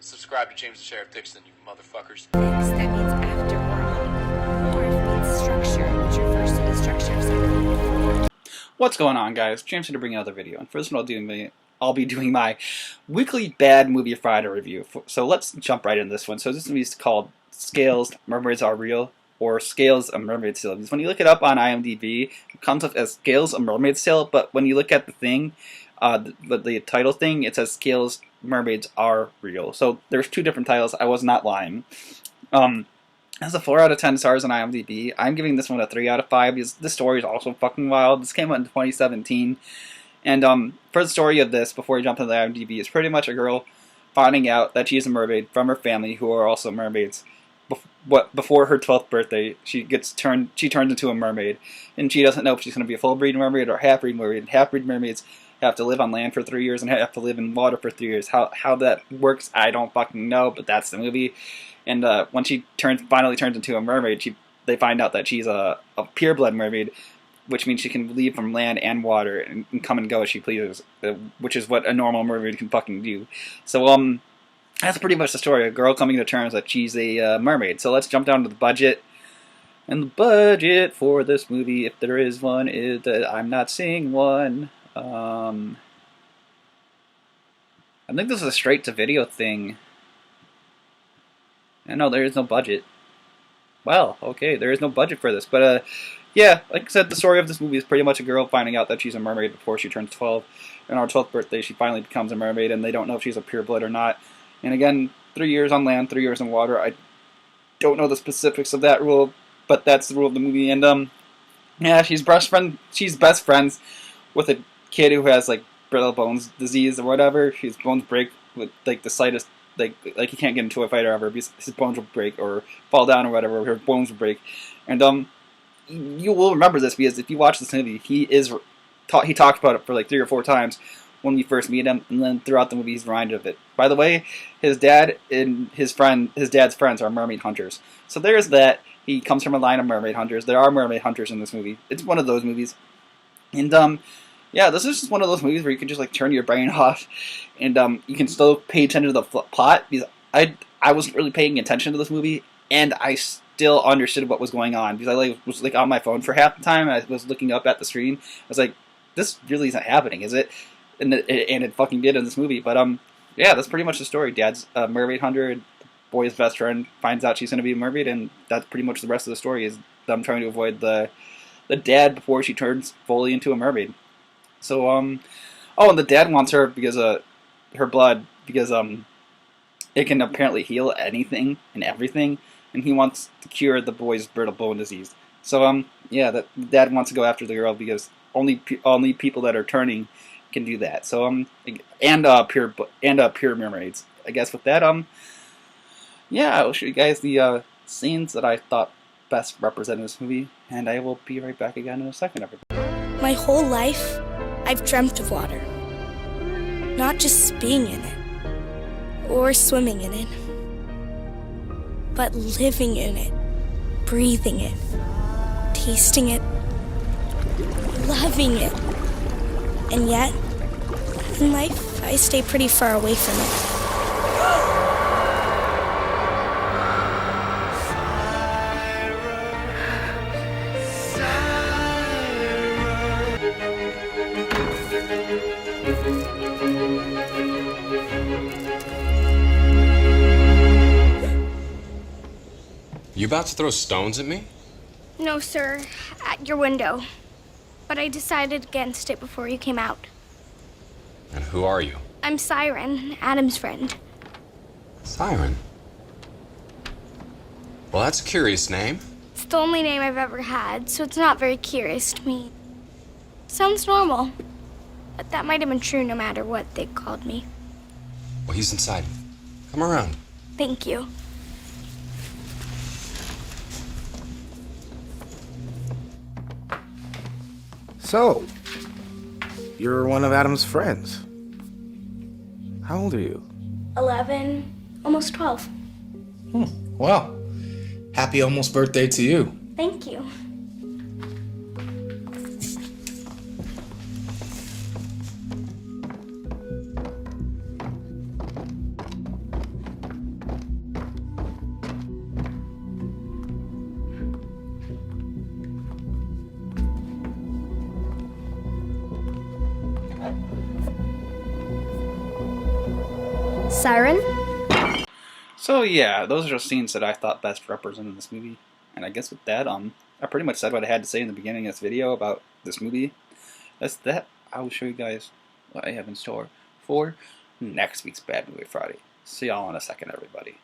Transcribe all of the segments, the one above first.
subscribe to James the Sheriff Dixon, you motherfuckers. That means after warming. Morph means structure, which refers to the structure of something. What's going on, guys? James here to bring another video. And first of all, I'll be doing my weekly Bad Movie Friday review. So let's jump right into this one. So this movie is called Scales, Mermaids Are Real, or Scales, A Mermaid's Tale. When you look it up on IMDb, it comes up as Scales, A Mermaid's Tale, but when you look at the thing, the title thing, it says Scales, Mermaids Are Real. So there's two different titles. I was not lying. As a 4 out of 10 stars on IMDb, I'm giving this one a 3 out of 5 because this story is also fucking wild. This came out in 2017. And for the story of this, before you jump into the IMDb, it's pretty much a girl finding out that she's a mermaid from her family who are also mermaids. Before her 12th birthday, she turns into a mermaid. And she doesn't know if she's going to be a full-breed mermaid or a half-breed mermaid. And half-breed mermaids have to live on land for 3 years and have to live in water for 3 years. How that works, I don't fucking know, but that's the movie. And when she finally turns into a mermaid, they find out that she's a pureblood mermaid, which means she can leave from land and water and come and go as she pleases, which is what a normal mermaid can fucking do. So that's pretty much the story. A girl coming to terms that she's a mermaid. So let's jump down to the budget. And the budget for this movie, if there is one, is that I'm not seeing one. I think this is a straight-to-video thing. And no, there is no budget. Well, okay, there is no budget for this. But, yeah, like I said, the story of this movie is pretty much a girl finding out that she's a mermaid before she turns 12. And on her 12th birthday, she finally becomes a mermaid, and they don't know if she's a pureblood or not. And again, 3 years on land, 3 years in water. I don't know the specifics of that rule, but that's the rule of the movie. And, yeah, she's best friends with a kid who has, like, brittle bones disease or whatever. His bones break with, like, the slightest, like he can't get into a fight or whatever, because his bones will break or fall down or whatever, her bones will break. And, you will remember this, because if you watch this movie, he talks about it for, like, 3 or 4 times when we first meet him, and then throughout the movie he's reminded of it. By the way, his dad and his dad's friends are mermaid hunters. So there's that. He comes from a line of mermaid hunters. There are mermaid hunters in this movie. It's one of those movies. And, yeah, this is just one of those movies where you can just, like, turn your brain off, and you can still pay attention to the plot, because I wasn't really paying attention to this movie, and I still understood what was going on, because I was on my phone for half the time, and I was looking up at the screen. I was like, this really isn't happening, is it? And it fucking did in this movie. But yeah, that's pretty much the story. Dad's a mermaid hunter, and the boy's best friend finds out she's going to be a mermaid, and that's pretty much the rest of the story, is them trying to avoid the dad before she turns fully into a mermaid. So oh, and the dad wants her because her blood, because it can apparently heal anything and everything, and he wants to cure the boy's brittle bone disease. So yeah, the dad wants to go after the girl because only people that are turning can do that. So and pure mermaids. I guess with that yeah, I will show you guys the scenes that I thought best represented this movie, and I will be right back again in a second, everybody. My whole life, I've dreamt of water. Not just being in it, or swimming in it, but living in it, breathing it, tasting it, loving it. And yet, in life, I stay pretty far away from it. You about to throw stones at me? No, sir. At your window. But I decided against it before you came out. And who are you? I'm Siren, Adam's friend. Siren? Well, that's a curious name. It's the only name I've ever had, so it's not very curious to me. Sounds normal. But that might have been true no matter what they called me. Well, he's inside. Come around. Thank you. So, you're one of Adam's friends. How old are you? 11, almost 12. Well, happy almost birthday to you. Thank you. Siren? So yeah, those are just scenes that I thought best represented this movie. And I guess with that, I pretty much said what I had to say in the beginning of this video about this movie. That's that. I will show you guys what I have in store for next week's Bad Movie Friday. See y'all in a second, everybody.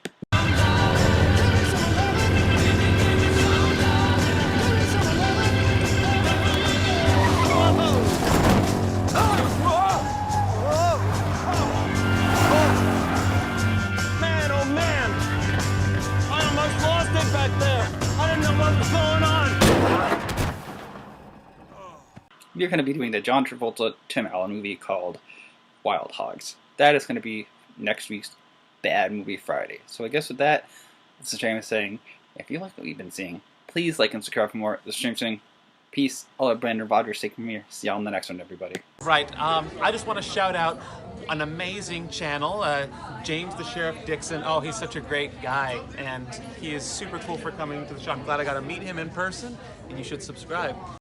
Man, oh man! I almost lost it back there. I didn't know what was going on. We're going to be doing the John Travolta, Tim Allen movie called Wild Hogs. That is going to be next week's Bad Movie Friday. So I guess with that, this is James saying, if you like what you've been seeing, please like and subscribe for more. This is James saying, peace. I'll let Brandon Rogers take from here. See y'all in the next one, everybody. Right. I just want to shout out an amazing channel, James the Sheriff Dixon. Oh, he's such a great guy, and he is super cool for coming to the show. I'm glad I got to meet him in person, and you should subscribe.